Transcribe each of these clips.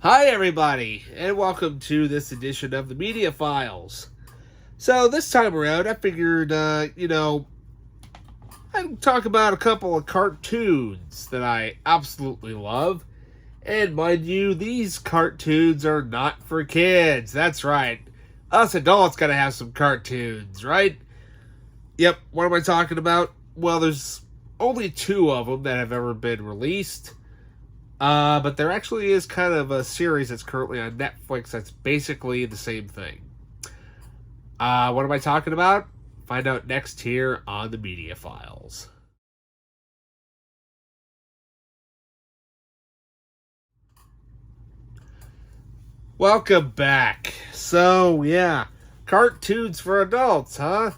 Hi, everybody, and welcome to this edition of the Media Files. So, this time around, I figured, I'd talk about a couple of cartoons that I absolutely love. And mind you, these cartoons are not for kids. That's right. Us adults gotta have some cartoons, right? Yep, what am I talking about? Well, there's only two of them that have ever been released. But there actually is kind of a series that's currently on Netflix that's basically the same thing. What am I talking about? Find out next here on the Media Files. Welcome back. So, yeah, cartoons for adults, huh?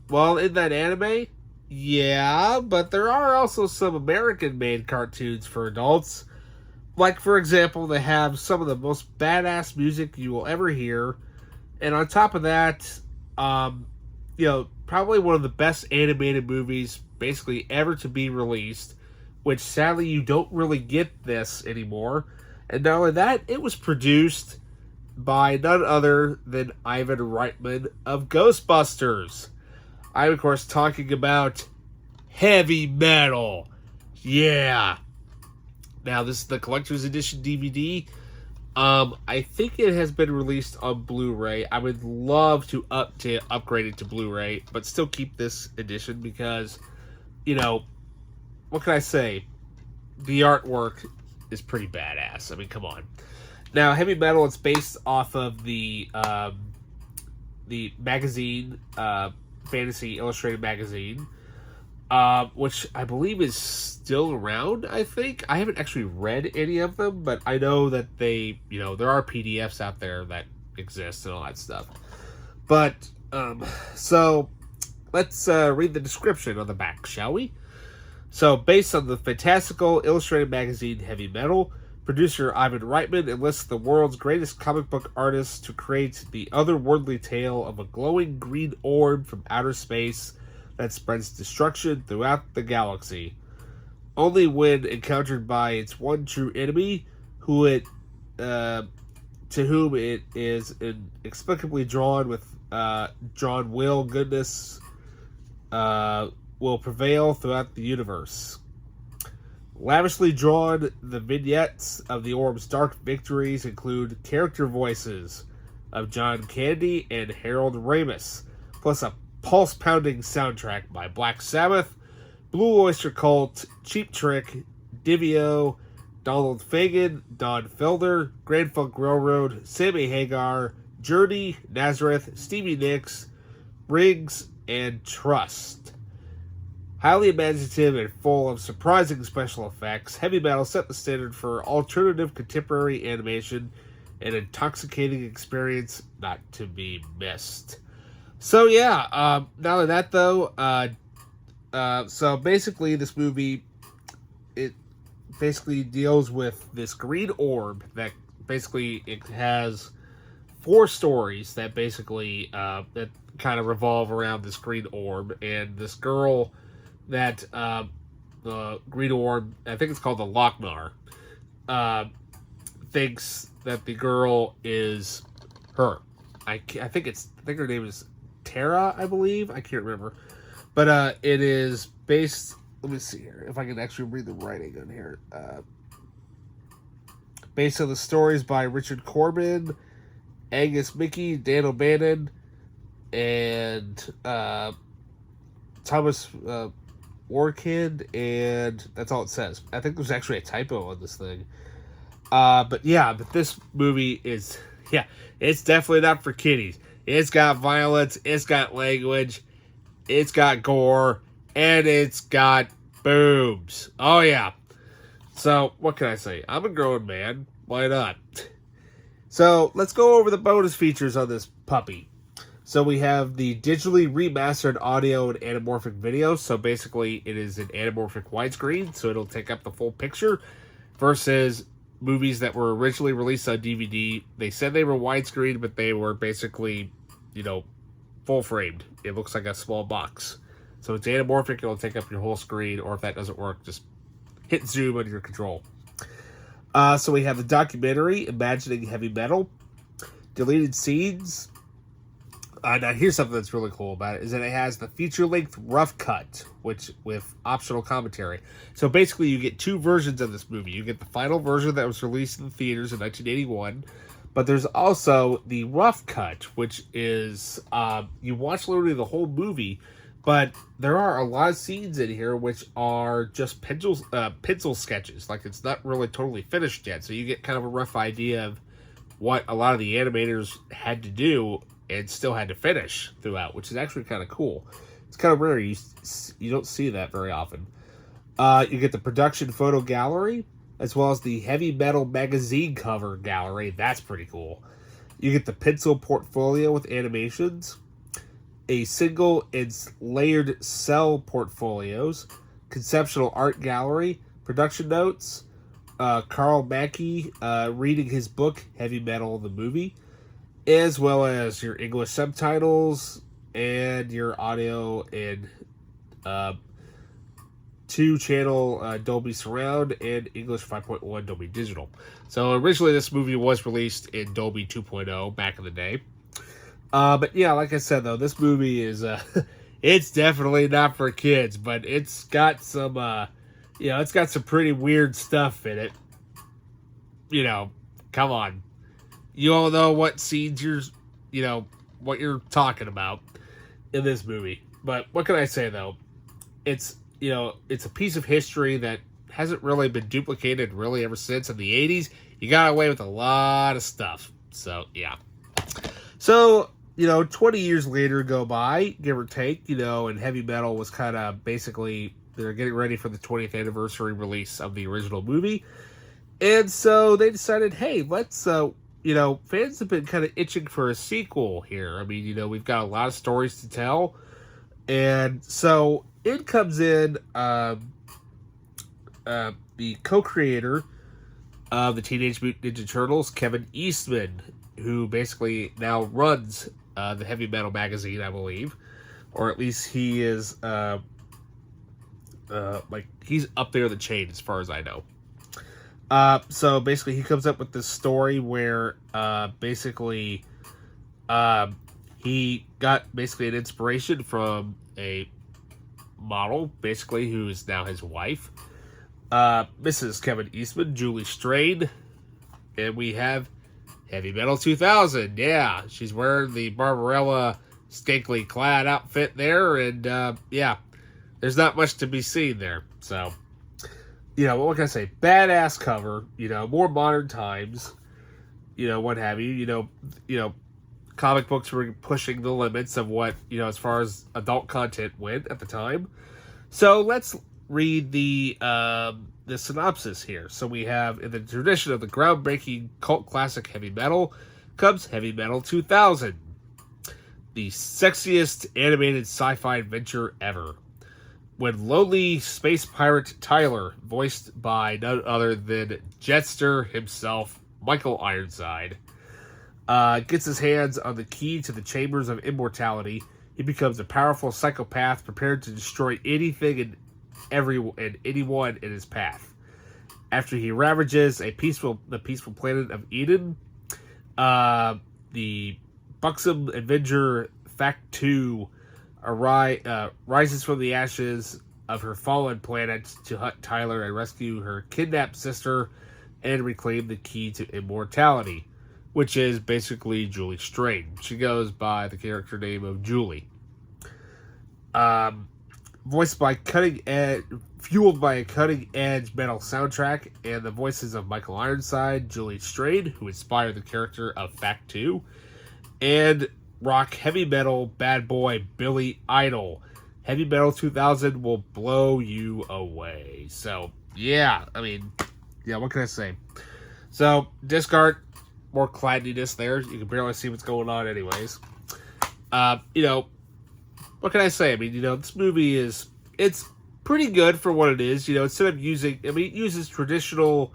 Well, in that anime, yeah, but there are also some American made cartoons for adults. Like, for example, they have some of the most badass music you will ever hear. And on top of that, probably one of the best animated movies basically ever to be released, which sadly you don't really get this anymore. And not only that, it was produced by none other than Ivan Reitman of Ghostbusters. I'm, of course, talking about Heavy Metal. Yeah. Now, this is the collector's edition DVD. I think it has been released on Blu-ray. I would love to upgrade it to Blu-ray, but still keep this edition because, what can I say? The artwork is pretty badass. I mean, come on. Now, Heavy Metal, it's based off of the magazine, Fantasy Illustrated magazine, which I believe is still around, I think. I haven't actually read any of them, but I know that there are PDFs out there that exist and all that stuff. But, so, let's read the description on the back, shall we? So, based on the fantastical illustrated magazine Heavy Metal, producer Ivan Reitman enlists the world's greatest comic book artists to create the otherworldly tale of a glowing green orb from outer space that spreads destruction throughout the galaxy. Only when encountered by its one true enemy, to whom it is inexplicably drawn will goodness will prevail throughout the universe. Lavishly drawn, the vignettes of the orb's dark victories include character voices of John Candy and Harold Ramis, plus a pulse-pounding soundtrack by Black Sabbath, Blue Oyster Cult, Cheap Trick, Divio, Donald Fagen, Don Felder, Grand Funk Railroad, Sammy Hagar, Journey, Nazareth, Stevie Nicks, Riggs, and Trust. Highly imaginative and full of surprising special effects, Heavy Metal set the standard for alternative contemporary animation, an intoxicating experience not to be missed. So yeah, not only that though, so basically this movie, it basically deals with this green orb that basically it has four stories that basically that kind of revolve around this green orb, and this girl that the green orb, I think it's called the Lochnar, thinks that the girl is her. I think her name is Tara, I believe. I can't remember. But it is based... Let me see here. If I can actually read the writing on here. Based on the stories by Richard Corbin, Angus Mickey, Dan O'Bannon, and Thomas Orchid, and that's all it says. I think there's actually a typo on this thing. But this movie is... Yeah, it's definitely not for kiddies. It's got violence, it's got language, it's got gore, and it's got boobs. Oh, yeah. So, what can I say? I'm a grown man. Why not? So, let's go over the bonus features on this puppy. So, we have the digitally remastered audio and anamorphic video. So, basically, it is an anamorphic widescreen, so it'll take up the full picture, versus movies that were originally released on DVD. They said they were widescreen, but they were basically, full framed. It looks like a small box. So it's anamorphic, it'll take up your whole screen, or if that doesn't work, just hit zoom on your control. So we have the documentary, Imagining Heavy Metal, deleted scenes. Now here's something that's really cool about it, is that it has the feature-length rough cut, which with optional commentary. So basically you get two versions of this movie. You get the final version that was released in the theaters in 1981, but there's also the rough cut, which is, you watch literally the whole movie, but there are a lot of scenes in here which are just pencil sketches. Like, it's not really totally finished yet, so you get kind of a rough idea of what a lot of the animators had to do and still had to finish throughout, which is actually kind of cool. It's kind of rare. You don't see that very often. You get the production photo gallery, as well as the heavy metal magazine cover gallery. That's pretty cool. You get the pencil portfolio with animations, a single and layered cell portfolios, conceptual art gallery, production notes, Carl Mackey reading his book, Heavy Metal, the movie, as well as your English subtitles and your audio and 2-channel Dolby Surround and English 5.1 Dolby Digital. So originally this movie was released in Dolby 2.0 back in the day. But yeah, like I said though, this movie is it's definitely not for kids, but it's got some it's got some pretty weird stuff in it. Come on. You all know what scenes what you're talking about in this movie. But what can I say though? It's a piece of history that hasn't really been duplicated really ever since. In the 80s, you got away with a lot of stuff. So, yeah. So, 20 years later go by, give or take, and Heavy Metal was kind of basically, they're getting ready for the 20th anniversary release of the original movie. And so they decided, hey, let's, fans have been kind of itching for a sequel here. I mean, we've got a lot of stories to tell. And so in comes in the co-creator of the Teenage Mutant Ninja Turtles, Kevin Eastman, who basically now runs the Heavy Metal magazine, I believe. Or at least he is, he's up there the chain as far as I know. So basically he comes up with this story where he got basically an inspiration from a model, basically, who is now his wife, Mrs. Kevin Eastman, Julie Strain, and we have Heavy Metal 2000. Yeah, she's wearing the Barbarella skankily clad outfit there, and there's not much to be seen there. So, what can I say? Badass cover. More modern times. What have you? Comic books were pushing the limits of what, as far as adult content went at the time. So let's read the synopsis here. So we have, in the tradition of the groundbreaking cult classic Heavy Metal, comes Heavy Metal 2000, the sexiest animated sci-fi adventure ever. When lonely space pirate Tyler, voiced by none other than Jetster himself, Michael Ironside, gets his hands on the key to the chambers of immortality, he becomes a powerful psychopath prepared to destroy anything and anyone in his path. After he ravages the peaceful planet of Eden, the buxom Avenger Fact-2 rises from the ashes of her fallen planet to hunt Tyler and rescue her kidnapped sister and reclaim the key to immortality, which is basically Julie Strain. She goes by the character name of Julie. Voiced by fueled by a cutting-edge metal soundtrack and the voices of Michael Ironside, Julie Strain, who inspired the character of Fact-2, and rock heavy metal bad boy Billy Idol. Heavy Metal 2000 will blow you away. So, what can I say? So, disc art, more cloudiness there. You can barely see what's going on anyways. What can I say? I mean, this movie it's pretty good for what it is. Instead of it uses traditional,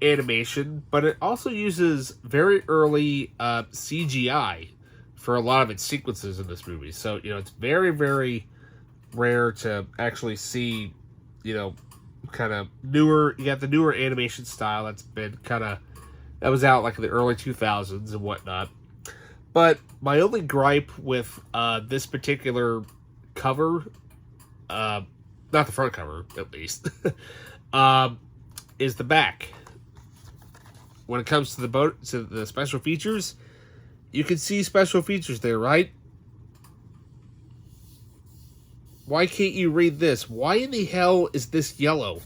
animation, but it also uses very early CGI for a lot of its sequences in this movie. So, it's very, very rare to actually see, kind of newer. You got the newer animation style that's been that was out like in the early 2000s and whatnot. But my only gripe with this particular cover, not the front cover at least, is the back. When it comes to the special features, you can see special features there, right? Why can't you read this? Why in the hell is this yellow?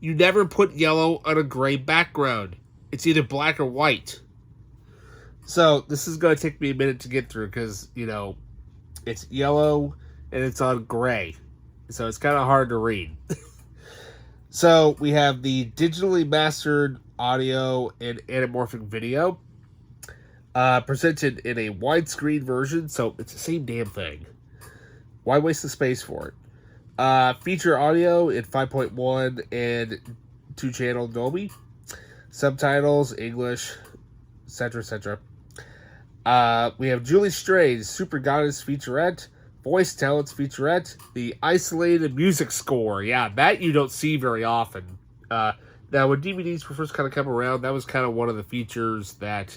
You never put yellow on a gray background. It's either black or white. So this is going to take me a minute to get through because, it's yellow and it's on gray. So it's kind of hard to read. So we have the digitally mastered audio and anamorphic video presented in a widescreen version. So it's the same damn thing. Why waste the space for it? Feature audio in 5.1 and 2-channel Dolby. Subtitles, English, etc., etc. We have Julie Stray's Super Goddess featurette, Voice Talents featurette, the isolated music score. Yeah, that you don't see very often. Now, when DVDs were first kind of come around, that was kind of one of the features that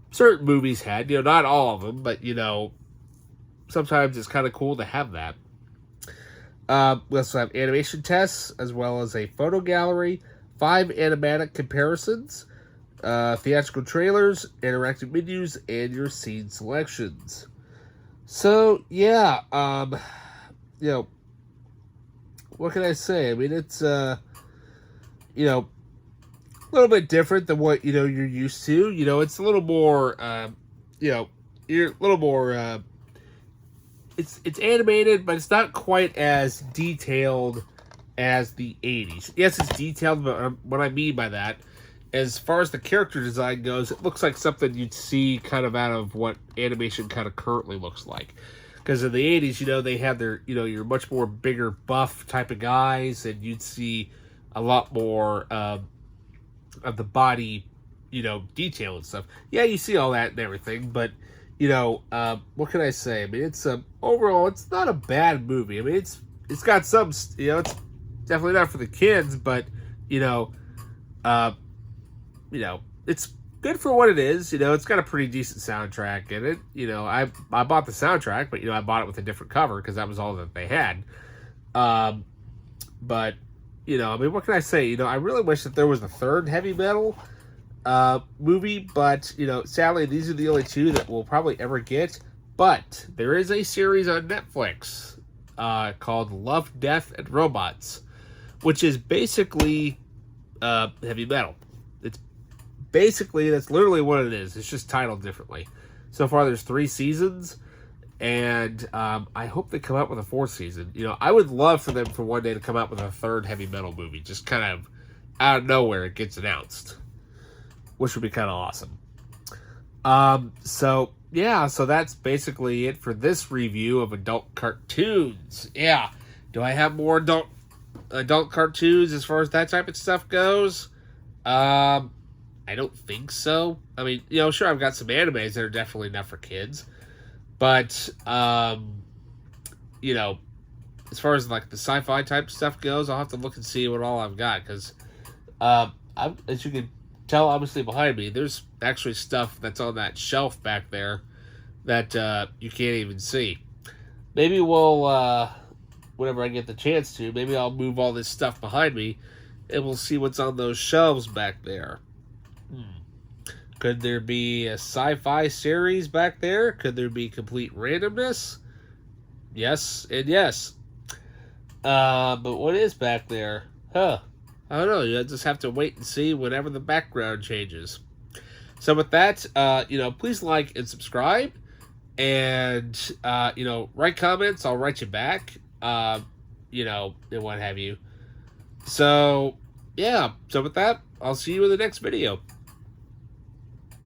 certain movies had. Not all of them, but, sometimes it's kind of cool to have that. We also have animation tests, as well as a photo gallery, 5 animatic comparisons, theatrical trailers, interactive menus, and your scene selections. So, yeah, what can I say? I mean, it's, a little bit different than what, you're used to. It's a little more, you're a little more, it's animated, but it's not quite as detailed as the 80s. Yes, it's detailed, but what I mean by that, as far as the character design goes, it looks like something you'd see kind of out of what animation kind of currently looks like. Because in the 80s, they had their, your much more bigger buff type of guys, and you'd see a lot more of the body, detail and stuff. Yeah, you see all that and everything, but what can I say? I mean, it's overall, it's not a bad movie. I mean, it's got some, it's definitely not for the kids, but it's good for what it is. It's got a pretty decent soundtrack in it. I bought the soundtrack, but I bought it with a different cover because that was all that they had. But I mean, what can I say? I really wish that there was a third Heavy Metal movie, but sadly these are the only 2 that we'll probably ever get. But there is a series on Netflix called Love, Death, and Robots, which is basically Heavy Metal. That's literally what it is. It's just titled differently. So far there's 3 seasons, and I hope they come out with a 4th season. I would love for them for one day to come out with a third Heavy Metal movie, just kind of out of nowhere it gets announced, which would be kind of awesome. So that's basically it for this review of adult cartoons. Yeah, do I have more adult cartoons as far as that type of stuff goes? I don't think so. I mean, sure, I've got some animes that are definitely not for kids, but as far as like the sci-fi type stuff goes, I'll have to look and see what all I've got, because as you can tell, obviously behind me, there's actually stuff that's on that shelf back there that you can't even see. Maybe we'll, whenever I get the chance to, maybe I'll move all this stuff behind me and we'll see what's on those shelves back there. Could there be a sci-fi series back there? Could there be complete randomness? Yes and yes. But what is back there? I don't know. You just have to wait and see whenever the background changes. So with that, please like and subscribe. And, write comments. I'll write you back. And what have you. So, yeah. So with that, I'll see you in the next video.